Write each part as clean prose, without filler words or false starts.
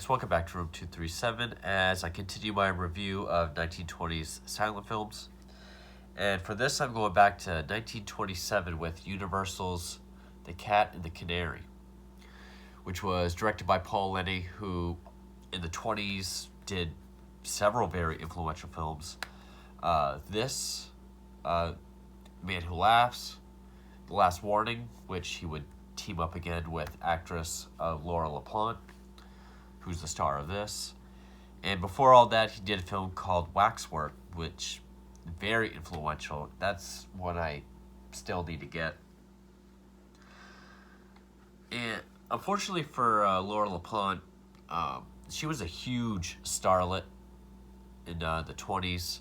fans, welcome back to Room 237 as I continue my review of 1920s silent films. And for this, I'm going back to 1927 with Universal's The Cat and the Canary, which was directed by Paul Lenny, who in the 20s did several very influential films. Man Who Laughs, The Last Warning, which he would team up again with actress Laura LaPlante, who's the star of this. And before all that, he did a film called Waxwork, which very influential. That's one I still need to get. And unfortunately for Laura LaPlante, she was a huge starlet in the 20s.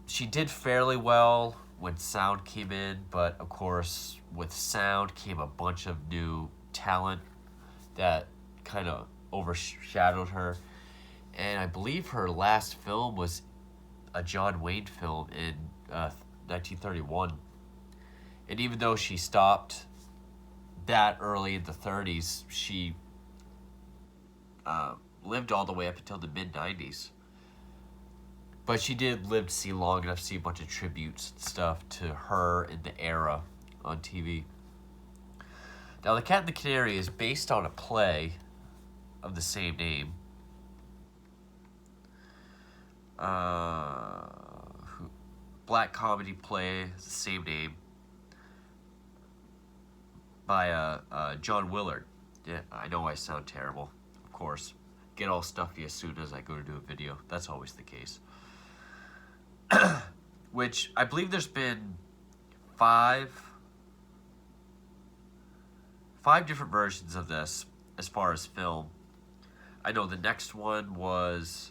She did fairly well when sound came in, but of course, with sound came a bunch of new talent that kind of overshadowed her. And I believe her last film was a John Wayne film in 1931. And even though she stopped that early in the 30s, she lived all the way up until the mid-90s. But she did live to see long enough to see a bunch of tributes and stuff to her in the era on TV. Now, The Cat and the Canary is based on a play of the same name. Black comedy play, the same name, by John Willard. Yeah, I know I sound terrible, of course. Get all stuffy as soon as I go to do a video. That's always the case. Which I believe there's been five different versions of this as far as film. I know the next one was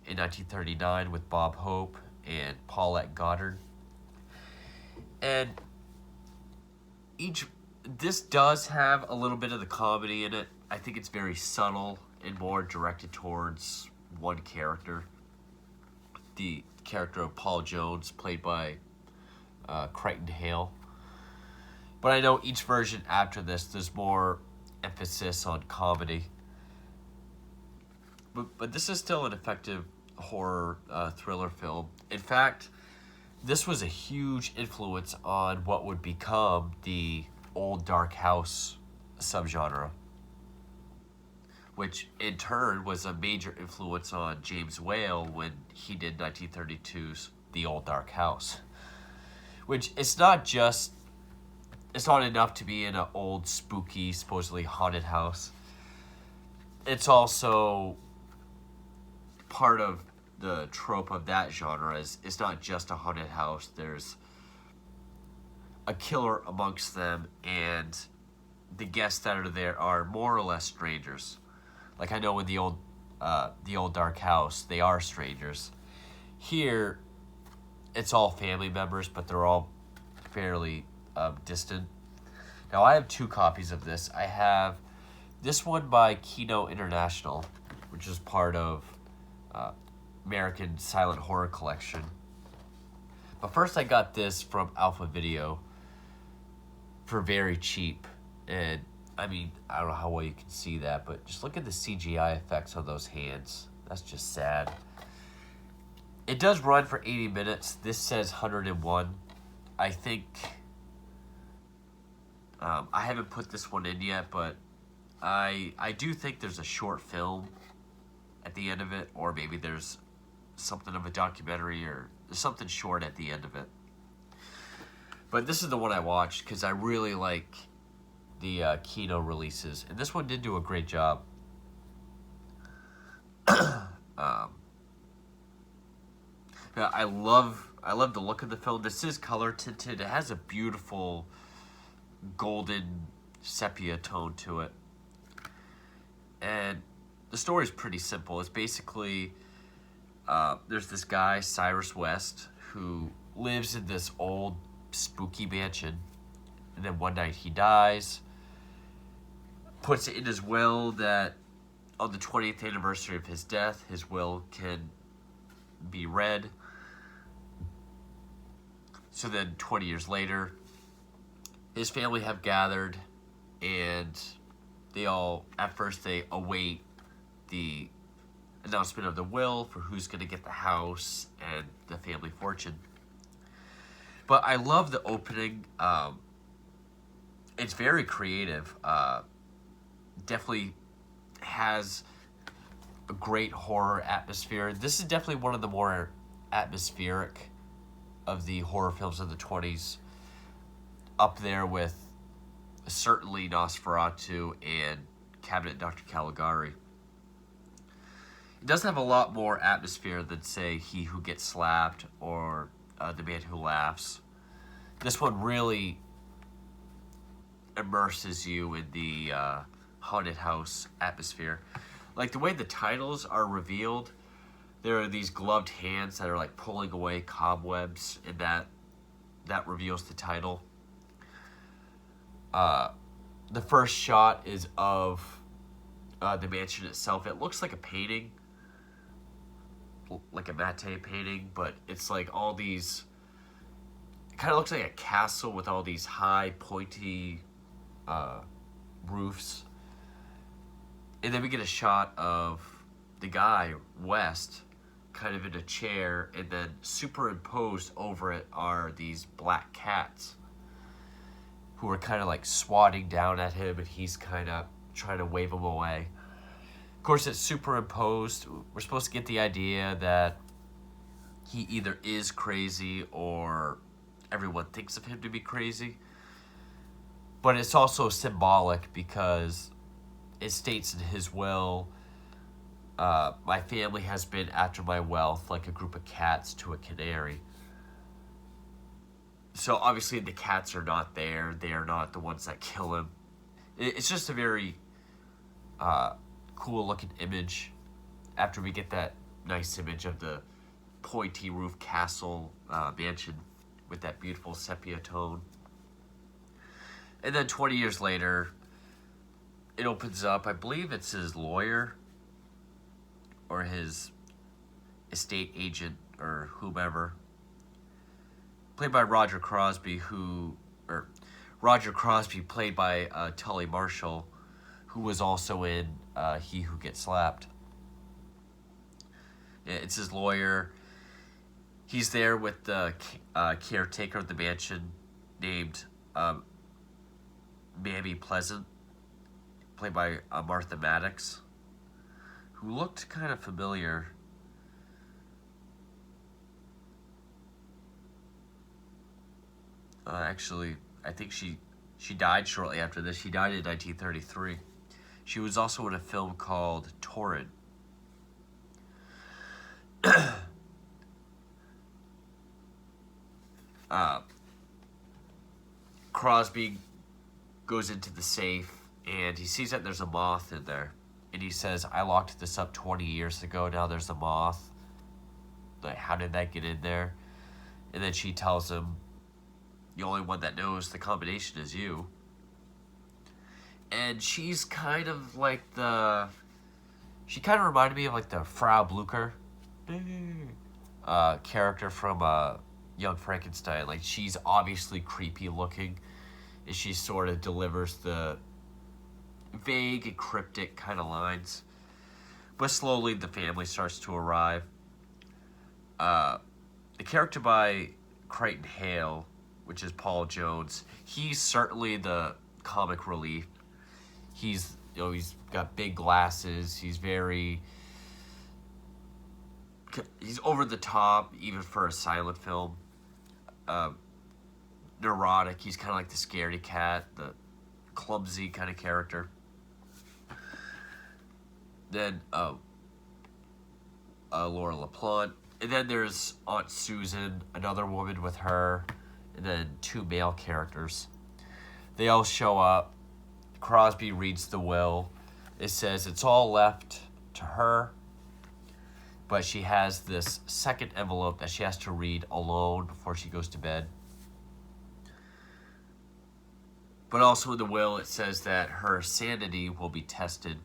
in 1939 with Bob Hope and Paulette Goddard. And this does have a little bit of the comedy in it. I think it's very subtle and more directed towards one character. The character of Paul Jones, played by Crichton Hale. But I know each version after this, there's more emphasis on comedy. But this is still an effective horror thriller film. In fact, this was a huge influence on what would become the old dark house subgenre, which in turn was a major influence on James Whale when he did 1932's The Old Dark House. Which it's not enough to be in an old, spooky, supposedly haunted house. It's also part of the trope of that genre is it's not just a haunted house. There's a killer amongst them, and the guests that are there are more or less strangers. Like I know in the old dark house, they are strangers. Here, it's all family members, but they're all fairly distant. Now, I have two copies of this. I have this one by Kino International, which is part of American Silent Horror Collection. But first, I got this from Alpha Video for very cheap. And I mean, I don't know how well you can see that, but just look at the CGI effects on those hands. That's just sad. It does run for 80 minutes. This says 101. I think... I haven't put this one in yet, but I do think there's a short film at the end of it, or maybe there's something of a documentary, or there's something short at the end of it. But this is the one I watched because I really like the Kino releases, and this one did do a great job. I love the look of the film. This is color tinted. It has a beautiful golden sepia tone to it, and the story is pretty simple. It's basically there's this guy, Cyrus West, who lives in this old spooky mansion, and then one night he dies, puts it in his will that on the 20th anniversary of his death, his will can be read. So then 20 years later, his family have gathered, and they all, at first they await the announcement of the will for who's going to get the house and the family fortune. But I love the opening. It's very creative. Definitely has a great horror atmosphere. This is definitely one of the more atmospheric of the horror films of the 20s. Up there with certainly Nosferatu and Cabinet Dr. Caligari. It does have a lot more atmosphere than, say, He Who Gets Slapped or The Man Who Laughs. This one really immerses you in the haunted house atmosphere. Like the way the titles are revealed, there are these gloved hands that are like pulling away cobwebs, and that reveals the title. The first shot is of the mansion itself. It looks like a painting, like a matte painting, but it's like all these, it kind of looks like a castle with all these high, pointy roofs. And then we get a shot of the guy, West, kind of in a chair, and then superimposed over it are these black cats who are kind of like swatting down at him, and he's kind of trying to wave them away. Of course, it's superimposed. We're supposed to get the idea that he either is crazy or everyone thinks of him to be crazy. But it's also symbolic because it states in his will, my family has been after my wealth like a group of cats to a canary. So obviously the cats are not there. They are not the ones that kill him. It's just a very cool looking image after we get that nice image of the pointy roof castle mansion with that beautiful sepia tone. And then 20 years later, it opens up. I believe it's his lawyer or his estate agent or whomever, played by Roger Crosby, played by Tully Marshall, who was also in He Who Gets Slapped. It's his lawyer. He's there with the caretaker of the mansion named Mammy Pleasant, played by Martha Maddox, who looked kind of familiar. Actually, I think she died shortly after this. She died in 1933. She was also in a film called Torrid. Crosby goes into the safe and he sees that there's a moth in there. And he says, I locked this up 20 years ago. Now there's a moth. Like, how did that get in there? And then she tells him, the only one that knows the combination is you. And she's kind of like she kind of reminded me of like the Frau Blucher character from Young Frankenstein. Like, she's obviously creepy looking, and she sort of delivers the vague and cryptic kind of lines. But slowly the family starts to arrive. The character by Crichton Hale, which is Paul Jones, he's certainly the comic relief. He's got big glasses. He's over the top, even for a silent film. Neurotic. He's kind of like the scaredy cat, the clumsy kind of character. Then Laura LaPlante. And then there's Aunt Susan, another woman with her, and then two male characters. They all show up. Crosby reads the will. It says it's all left to her, but she has this second envelope that she has to read alone before she goes to bed. But also in the will, it says that her sanity will be tested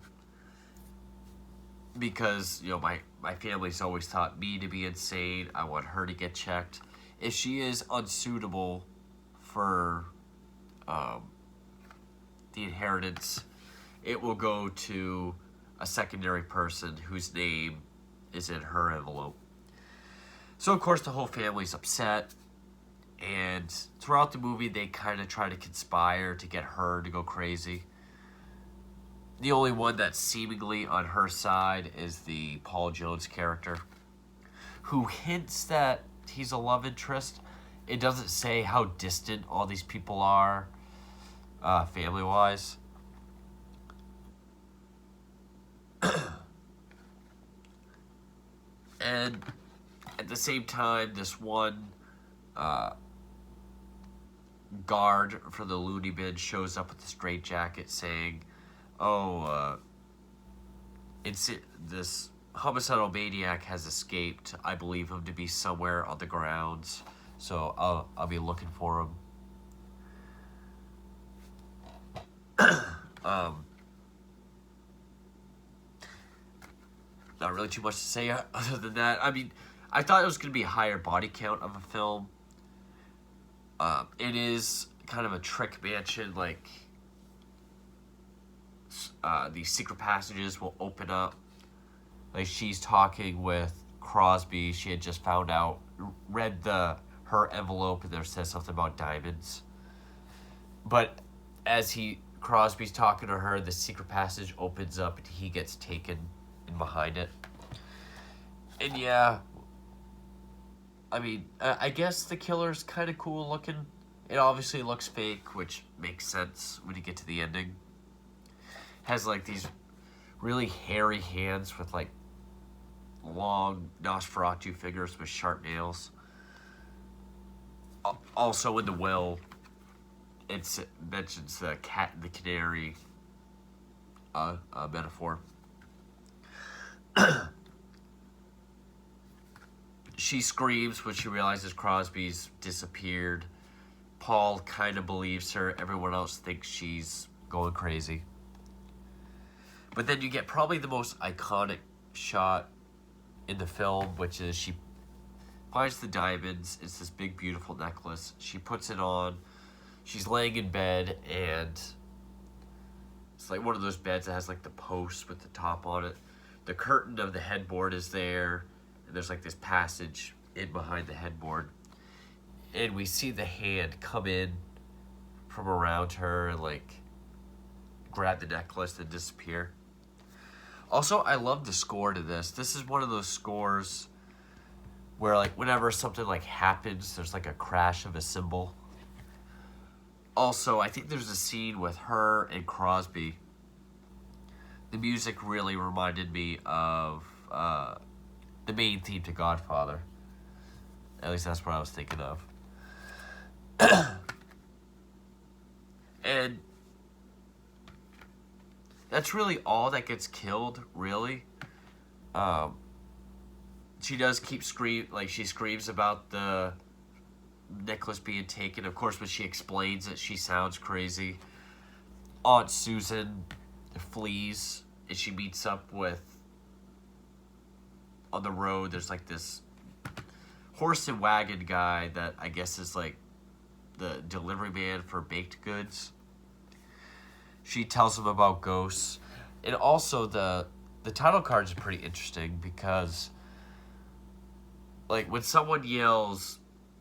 because, my family's always thought me to be insane. I want her to get checked. If she is unsuitable for the inheritance, it will go to a secondary person whose name is in her envelope. So, of course, the whole family's upset. And throughout the movie, they kind of try to conspire to get her to go crazy. The only one that's seemingly on her side is the Paul Jones character, who hints that he's a love interest. It doesn't say how distant all these people are, family-wise. And at the same time, this one guard for the loony bin shows up with a straitjacket saying, "Oh, this homicidal maniac has escaped. I believe him to be somewhere on the grounds, so I'll be looking for him." Not really too much to say other than that. I mean, I thought it was going to be a higher body count of a film. It is kind of a trick mansion, like the secret passages will open up. Like, she's talking with Crosby. She had just found out, read her envelope, and there says something about diamonds. But as Crosby's talking to her, the secret passage opens up and he gets taken in behind it. And yeah, I mean, I guess the killer's kind of cool looking. It obviously looks fake, which makes sense when you get to the ending. Has like these really hairy hands with like long Nosferatu fingers with sharp nails. Also in the will, it mentions the cat and the canary metaphor. She screams when she realizes Crosby's disappeared. Paul kind of believes her. Everyone else thinks she's going crazy. But then you get probably the most iconic shot in the film, which is she finds the diamonds. It's this big, beautiful necklace. She puts it on. She's laying in bed, and it's like one of those beds that has like the post with the top on it. The curtain of the headboard is there, and there's like this passage in behind the headboard. And we see the hand come in from around her and like grab the necklace and disappear. Also, I love the score to this. This is one of those scores where like whenever something like happens, there's like a crash of a cymbal. Also, I think there's a scene with her and Crosby. The music really reminded me of the main theme to Godfather. At least that's what I was thinking of. And that's really all that gets killed, really. She does keep she screams about the necklace being taken. Of course, when she explains it, she sounds crazy. Aunt Susan flees, and she meets up with, on the road, there's like this horse and wagon guy that I guess is like the delivery man for baked goods. She tells him about ghosts. And also the title cards are pretty interesting because like when someone yells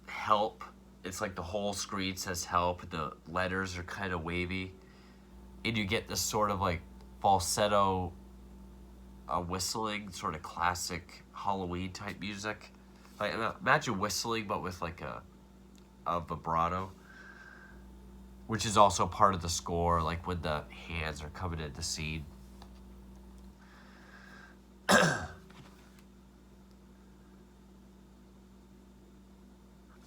help, it's like the whole screen says help and the letters are kind of wavy. And you get this sort of like falsetto whistling, sort of classic Halloween type music. Like imagine whistling but with like a vibrato, which is also part of the score, like when the hands are coming into the scene.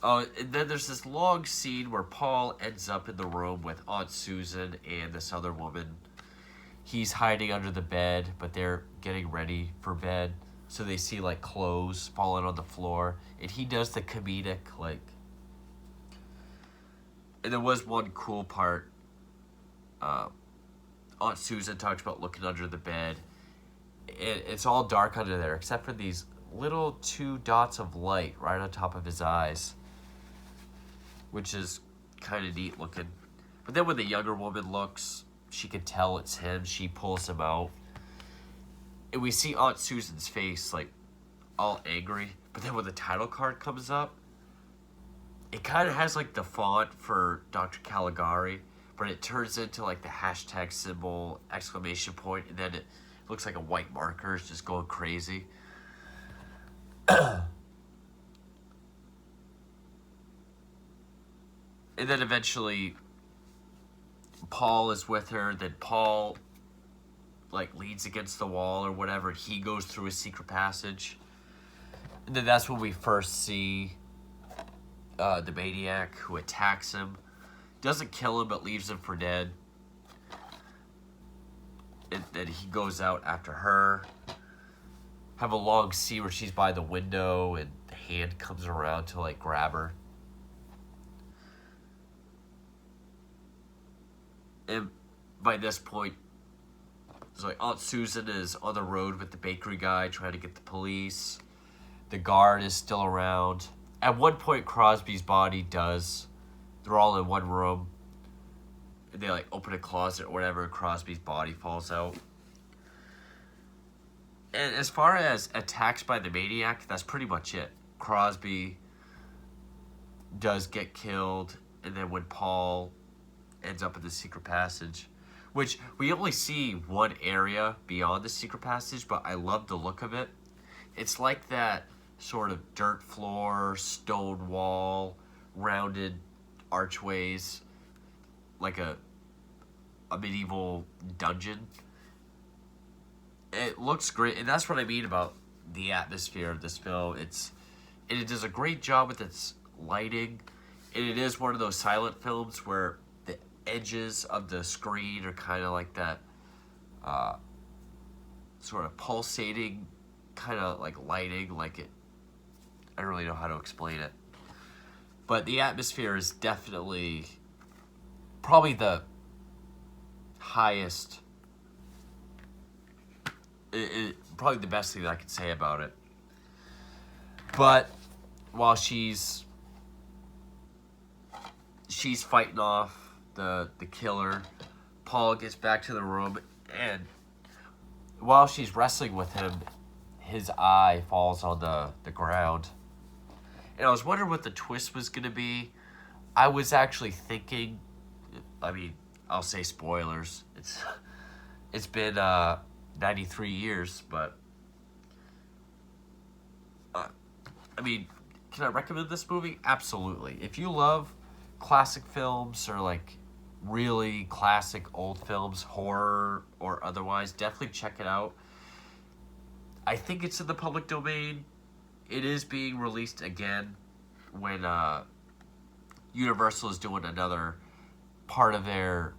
And then there's this long scene where Paul ends up in the room with Aunt Susan and this other woman. He's hiding under the bed, but they're getting ready for bed. So they see like clothes falling on the floor. And he does the comedic like... And there was one cool part. Aunt Susan talks about looking under the bed. And it's all dark under there, except for these little 2 dots of light right on top of his eyes, which is kind of neat looking. But then when the younger woman looks, she can tell it's him. She pulls him out. and we see Aunt Susan's face, like, all angry. But then when the title card comes up, it kind of has, like, the font for Dr. Caligari, but it turns into, like, the hashtag symbol, exclamation point, and then it looks like a white marker is just going crazy. And then eventually, Paul is with her. Then Paul, like, leans against the wall or whatever. He goes through a secret passage. And then that's when we first see the maniac who attacks him. Doesn't kill him, but leaves him for dead. And then he goes out after her. Have a long scene where she's by the window and the hand comes around to, like, grab her. And by this point, it's like Aunt Susan is on the road with the bakery guy trying to get the police. The guard is still around. At one point, Crosby's body does. They're all in one room. And they, like, open a closet or whatever, and Crosby's body falls out. And as far as attacks by the maniac, that's pretty much it. Crosby does get killed, and then when Paul ends up in the secret passage, which we only see one area beyond the secret passage, but I love the look of it. It's like that sort of dirt floor, stone wall, rounded archways, like a medieval dungeon. It looks great, and that's what I mean about the atmosphere of this film. It does a great job with its lighting, and it is one of those silent films where the edges of the screen are kind of like that sort of pulsating kind of like lighting, like it. I don't really know how to explain it, but the atmosphere is definitely probably the highest. Probably the best thing that I could say about it. But while she's fighting off the killer, Paul gets back to the room, and while she's wrestling with him, his eye falls on the ground. And I was wondering what the twist was going to be. I was actually thinking, I mean, I'll say spoilers. It's been 93 years, but I mean, can I recommend this movie? Absolutely. If you love classic films or like really classic old films, horror or otherwise, definitely check it out. I think it's in the public domain. It is being released again when Universal is doing another part of their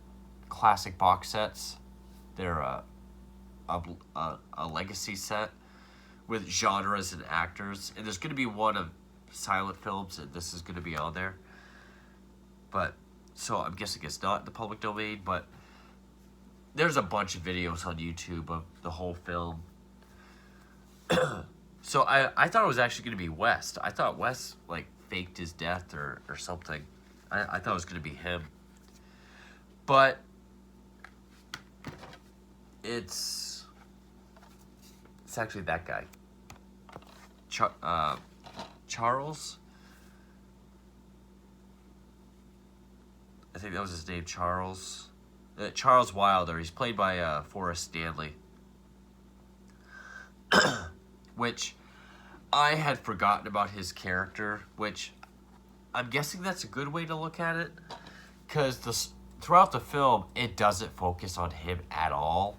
classic box sets. They're a legacy set with genres and actors, and there's going to be one of silent films, and this is going to be on there. But so I'm guessing it's not in the public domain, but there's a bunch of videos on YouTube of the whole film. So I thought it was actually going to be West. I thought West like faked his death or something. I thought it was going to be him, but it's actually that guy, Charles. I think that was his name, Charles. Charles Wilder. He's played by Forrest Stanley, which I had forgotten about his character, which I'm guessing that's a good way to look at it, because throughout the film, it doesn't focus on him at all.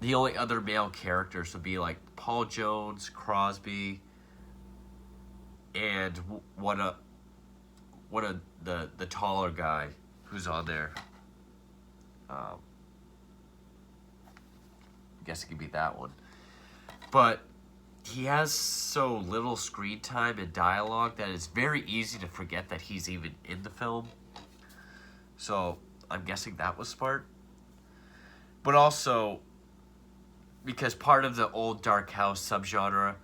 The only other male characters would be like Paul Jones, Crosby, and one of the taller guy who's on there. I guess it could be that one. But he has so little screen time and dialogue that it's very easy to forget that he's even in the film. So I'm guessing that was smart. But also, because part of the old dark house subgenre,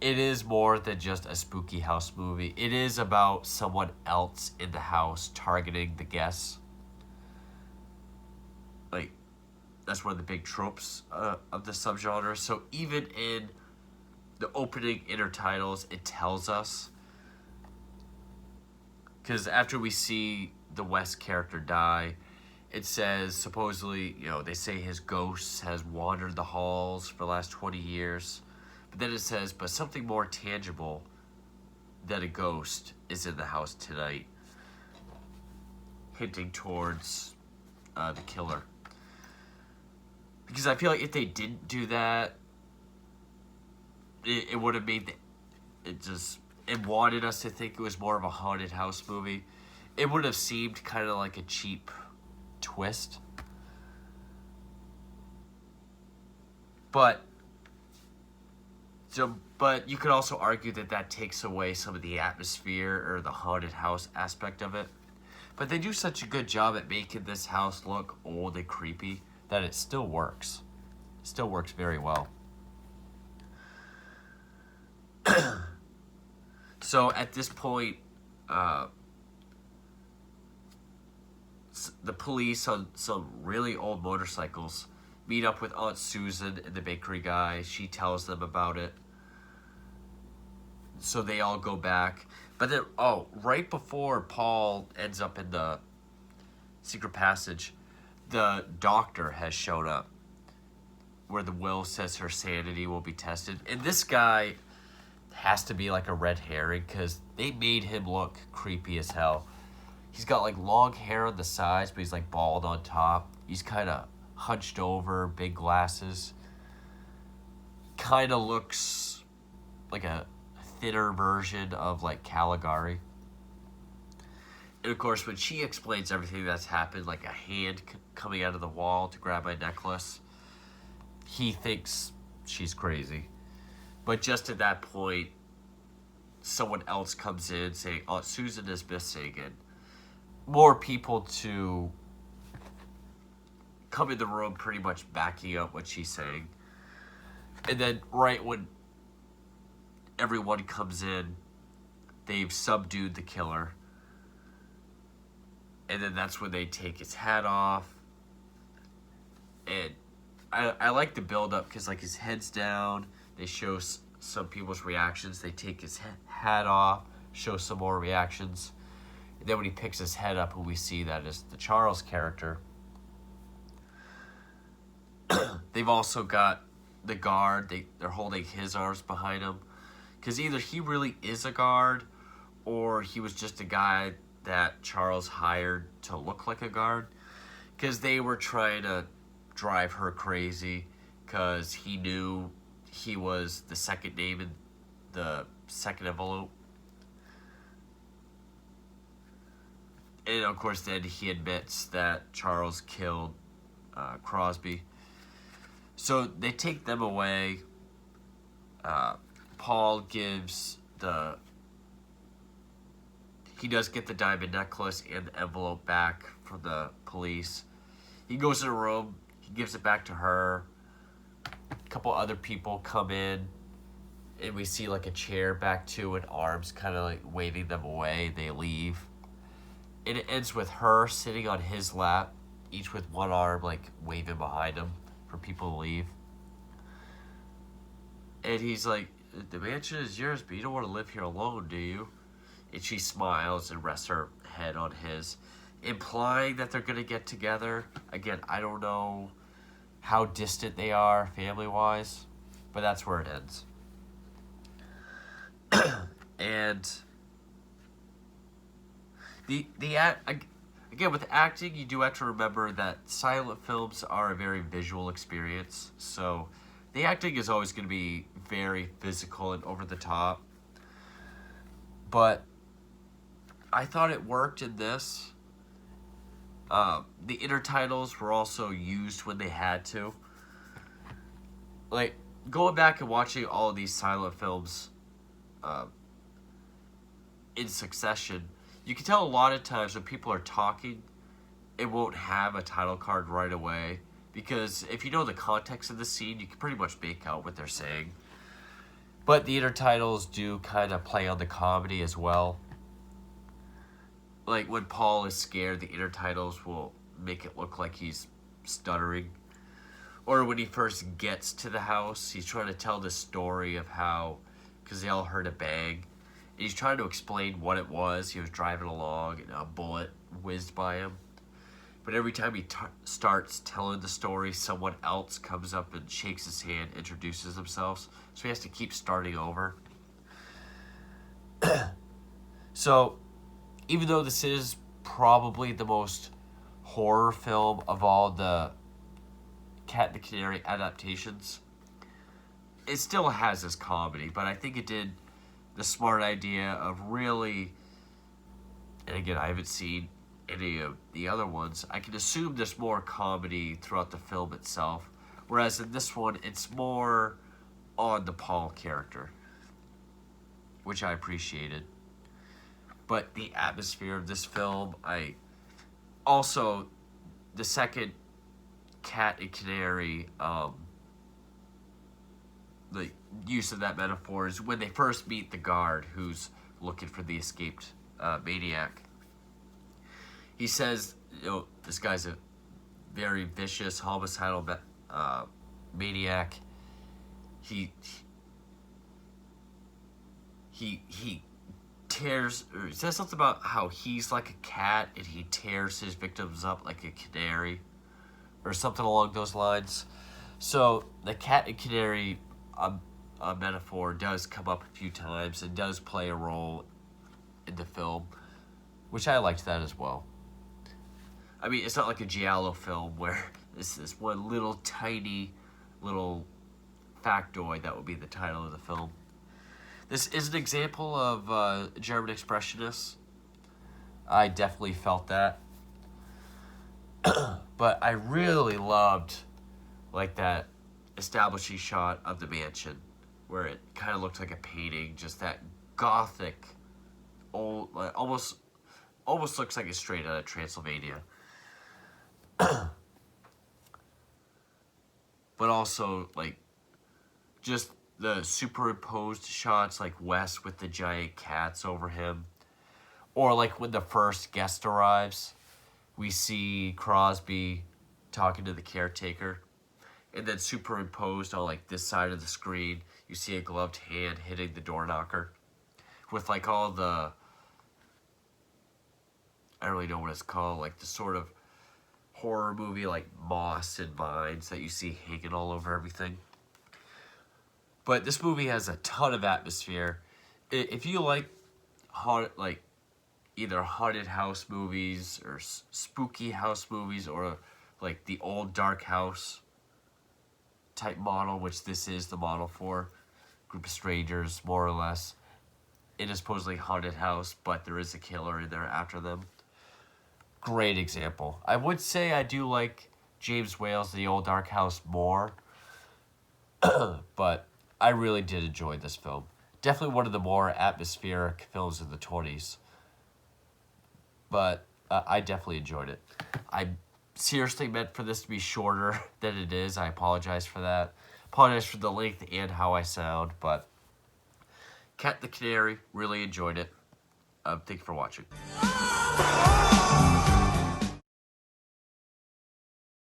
it is more than just a spooky house movie. It is about someone else in the house targeting the guests. Like, that's one of the big tropes of the subgenre. So even in the opening intertitles, it tells us, because after we see the West character die, it says supposedly, they say his ghost has wandered the halls for the last 20 years. But then it says, but something more tangible than a ghost is in the house tonight, hinting towards the killer. Because I feel like if they didn't do that, it would have made it wanted us to think it was more of a haunted house movie. It would have seemed kind of like a cheap twist. But you could also argue that takes away some of the atmosphere or the haunted house aspect of it. But they do such a good job at making this house look old and creepy that it still works. It still works very well. So at this point, the police on some really old motorcycles meet up with Aunt Susan and the bakery guy. She tells them about it. So they all go back. But then, right before Paul ends up in the secret passage, the doctor has shown up where the will says her sanity will be tested. And this guy has to be like a red herring because they made him look creepy as hell. He's got like long hair on the sides, but he's like bald on top. He's kind of hunched over, big glasses. Kind of looks like a thinner version of like Caligari. And of course, when she explains everything that's happened, like a hand coming out of the wall to grab my necklace, he thinks she's crazy. But just at that point, someone else comes in saying, Aunt Susan is missing, and more people to come in the room pretty much backing up what she's saying. And then right when everyone comes in, they've subdued the killer. And then that's when they take his hat off. And I like the build-up because like his head's down. They show some people's reactions. They take his hat off, show some more reactions. And then when he picks his head up, we see that is the Charles character. They've also got the guard. They're holding his arms behind him. Because either he really is a guard, or he was just a guy that Charles hired to look like a guard. Because they were trying to drive her crazy. Because he knew he was the second name in the second envelope. And of course then he admits that Charles killed Crosby. So they take them away. Paul he does get the diamond necklace and the envelope back from the police. He goes in a room, he gives it back to her. A couple other people come in, and we see like a chair back to and arms kind of like waving them away. They leave. And it ends with her sitting on his lap, each with one arm like waving behind him for people to leave. And he's like, the mansion is yours, but you don't want to live here alone, do you? And she smiles and rests her head on his, implying that they're going to get together. Again, I don't know how distant they are family-wise, but that's where it ends. And again, with acting, you do have to remember that silent films are a very visual experience. So the acting is always going to be very physical and over the top. But I thought it worked in this. The intertitles were also used when they had to. Like, going back and watching all of these silent films in succession, you can tell a lot of times when people are talking, it won't have a title card right away. Because if you know the context of the scene, you can pretty much make out what they're saying. But the intertitles do kind of play on the comedy as well. Like when Paul is scared, the intertitles will make it look like he's stuttering. or when he first gets to the house, he's trying to tell the story of how, because they all heard a bang, and he's trying to explain what it was. He was driving along, and a bullet whizzed by him. But every time he starts telling the story, someone else comes up and shakes his hand, introduces themselves. So he has to keep starting over. So, even though this is probably the most horror film of all the Cat and the Canary adaptations, it still has this comedy. But I think it did the smart idea of really, and again, I haven't seen any of the other ones. I can assume there's more comedy throughout the film itself, whereas in this one, it's more on the Paul character, which I appreciated. But the atmosphere of this film, also, the second Cat and Canary, the use of that metaphor is when they first meet the guard who's looking for the escaped maniac. He says, this guy's a very vicious, homicidal maniac. He tears, or says something about how he's like a cat and he tears his victims up like a canary, or something along those lines. So the Cat and Canary metaphor does come up a few times and does play a role in the film, which I liked that as well. I mean, it's not like a Giallo film where this is one little tiny little factoid that would be the title of the film. This is an example of German Expressionists. I definitely felt that. But I really loved like that establishing shot of the mansion where it kind of looked like a painting, just that gothic, old, like, almost looks like it's straight out of Transylvania. But also, like, just the superimposed shots, like Wes with the giant cats over him. Or like when the first guest arrives, we see Crosby talking to the caretaker. And then superimposed on like this side of the screen, you see a gloved hand hitting the door knocker. With like all the, I don't really know what it's called, like the sort of horror movie like moss and vines that you see hanging all over everything. But this movie has a ton of atmosphere. If you like either haunted house movies or spooky house movies, or like the old dark house type model, which this is the model for, group of strangers more or less in a supposedly haunted house, but there is a killer in there after them. Great example. I would say I do like James Whale's The Old Dark House more, but I really did enjoy this film. Definitely one of the more atmospheric films of the 20s. But I definitely enjoyed it. I seriously meant for this to be shorter than it is. I apologize for that. Apologize for the length and how I sound, but Cat the Canary, really enjoyed it. Thank you for watching.